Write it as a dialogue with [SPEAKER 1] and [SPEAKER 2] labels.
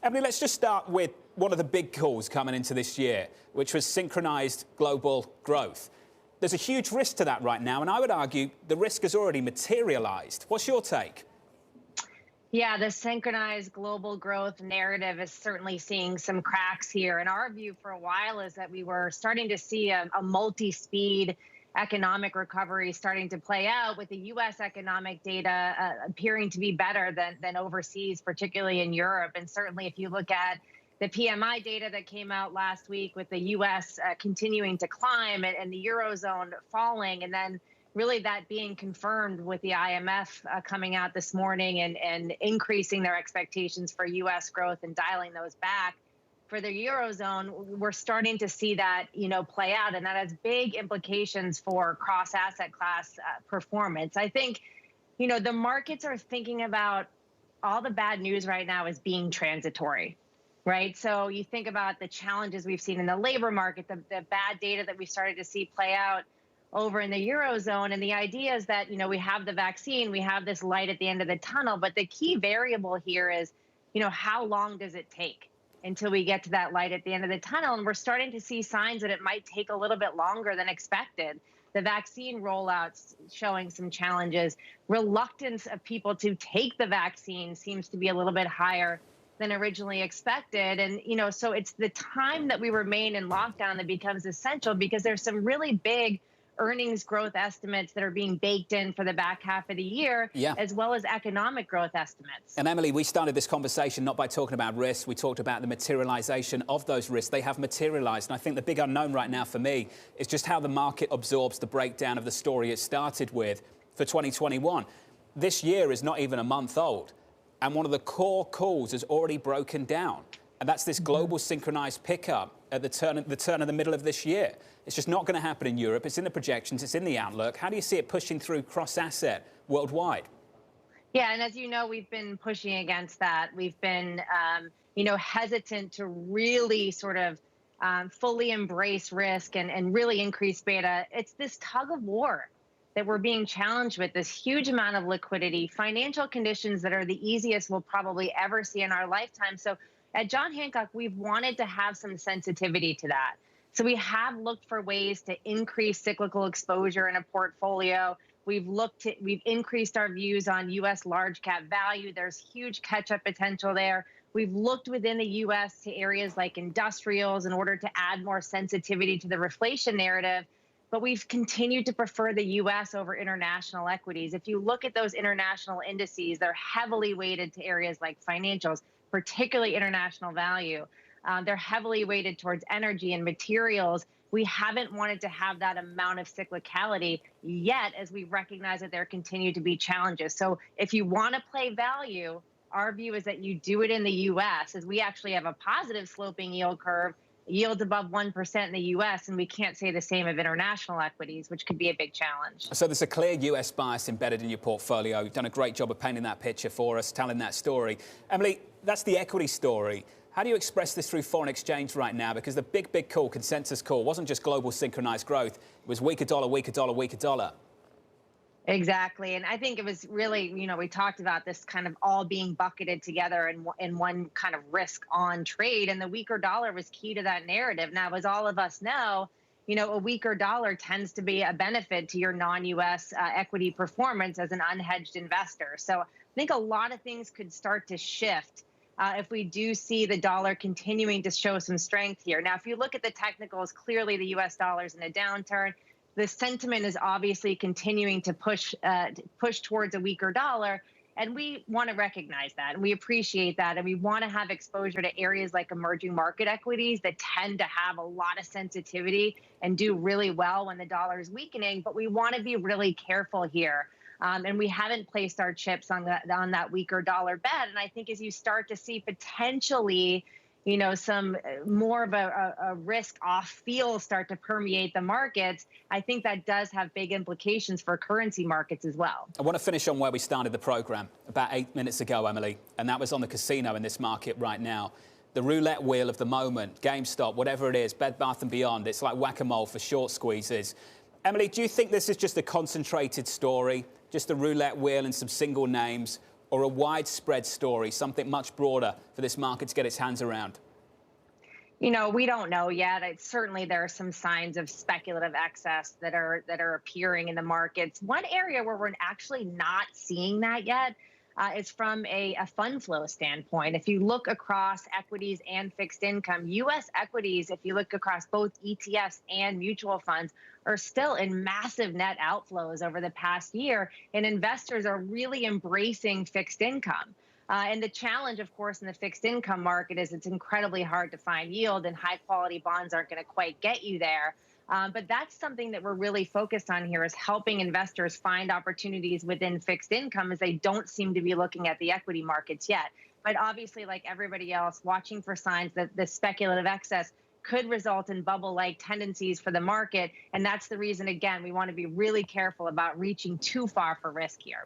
[SPEAKER 1] Emily, let's just start with one of the big calls coming into this year, which was synchronized global growth. There's a huge risk to that right now, and I would argue the risk has already materialized. What's your take?
[SPEAKER 2] Yeah, the synchronized global growth narrative is certainly seeing some cracks here. And our view for a while is that we were starting to see a multi-speed economic recovery starting to play out, with the U.S. economic data appearing to be better than overseas, particularly in Europe. And certainly if you look at the PMI data that came out last week, with the U.S. continuing to climb and the Eurozone falling, and then really that being confirmed with the IMF coming out this morning and increasing their expectations for U.S. growth and dialing those back. For the Eurozone, we're starting to see that, play out, and that has big implications for cross-asset class performance. I think, the markets are thinking about all the bad news right now as being transitory, right? So you think about the challenges we've seen in the labor market, the bad data that we started to see play out over in the Eurozone. And the idea is that, we have the vaccine, we have this light at the end of the tunnel, but the key variable here is, how long does it take until we get to that light at the end of the tunnel? And we're starting to see signs that it might take a little bit longer than expected. The vaccine rollouts showing some challenges. Reluctance of people to take the vaccine seems to be a little bit higher than originally expected. And, so it's the time that we remain in lockdown that becomes essential, because there's some really big earnings growth estimates that are being baked in for the back half of the year, as well as economic growth estimates.
[SPEAKER 1] And Emily, we started this conversation not by talking about risks. We talked about the materialization of those risks. They have materialized. And I think the big unknown right now for me is just how the market absorbs the breakdown of the story it started with for 2021. This year is not even a month old, and one of the core calls has already broken down. And that's this global synchronized pickup at the turn of the middle of this year. It's just not going to happen in Europe. It's in the projections. It's in the outlook. How do you see it pushing through cross-asset worldwide?
[SPEAKER 2] Yeah, and as you know, we've been pushing against that. We've been, hesitant to really sort of fully embrace risk and really increase beta. It's this tug of war that we're being challenged with, this huge amount of liquidity, financial conditions that are the easiest we'll probably ever see in our lifetime. So at John Hancock, we've wanted to have some sensitivity to that. So we have looked for ways to increase cyclical exposure in a portfolio. We've increased our views on U.S. large cap value. There's huge catch-up potential there. We've looked within the U.S. to areas like industrials in order to add more sensitivity to the reflation narrative. But we've continued to prefer the U.S. over international equities. If you look at those international indices, they're heavily weighted to areas like financials, particularly international value. They're heavily weighted towards energy and materials. We haven't wanted to have that amount of cyclicality yet, as we recognize that there continue to be challenges. So if you want to play value, our view is that you do it in the U.S., as we actually have a positive sloping yield curve, yields above 1% in the U.S., and we can't say the same of international equities, which could be a big challenge.
[SPEAKER 1] So there's a clear U.S. bias embedded in your portfolio. You've done a great job of painting that picture for us, telling that story. Emily, that's the equity story. How do you express this through foreign exchange right now? Because the big call, consensus call, wasn't just global synchronized growth. It was weaker dollar, weaker dollar, weaker dollar.
[SPEAKER 2] Exactly. And I think it was really, we talked about this kind of all being bucketed together in one kind of risk on trade. And the weaker dollar was key to that narrative. Now, as all of us know, a weaker dollar tends to be a benefit to your non-U.S. Equity performance as an unhedged investor. So I think a lot of things could start to shift if we do see the dollar continuing to show some strength here. Now, if you look at the technicals, clearly the U.S. dollar is in a downturn. The sentiment is obviously continuing to push towards a weaker dollar, and we want to recognize that, and we appreciate that, and we want to have exposure to areas like emerging market equities that tend to have a lot of sensitivity and do really well when the dollar is weakening. But we want to be really careful here. And we haven't placed our chips on that weaker dollar bet. And I think as you start to see potentially, some more of a risk off feel start to permeate the markets, I think that does have big implications for currency markets as well.
[SPEAKER 1] I want to finish on where we started the program about 8 minutes ago, Emily, and that was on the casino in this market right now. The roulette wheel of the moment, GameStop, whatever it is, Bed Bath & Beyond, it's like whack-a-mole for short squeezes. Emily, do you think this is just a concentrated story, just a roulette wheel and some single names, or a widespread story, something much broader for this market to get its hands around?
[SPEAKER 2] We don't know yet. Certainly, there are some signs of speculative excess that are appearing in the markets. One area where we're actually not seeing that yet is from a fund flow standpoint. If you look across equities and fixed income, U.S. equities, if you look across both ETFs and mutual funds, are still in massive net outflows over the past year, and investors are really embracing fixed income. And the challenge, of course, in the fixed income market is it's incredibly hard to find yield, and high quality bonds aren't going to quite get you there. But that's something that we're really focused on here, is helping investors find opportunities within fixed income, as they don't seem to be looking at the equity markets yet. But obviously, like everybody else, watching for signs that the speculative excess could result in bubble-like tendencies for the market. And that's the reason, again, we want to be really careful about reaching too far for risk here.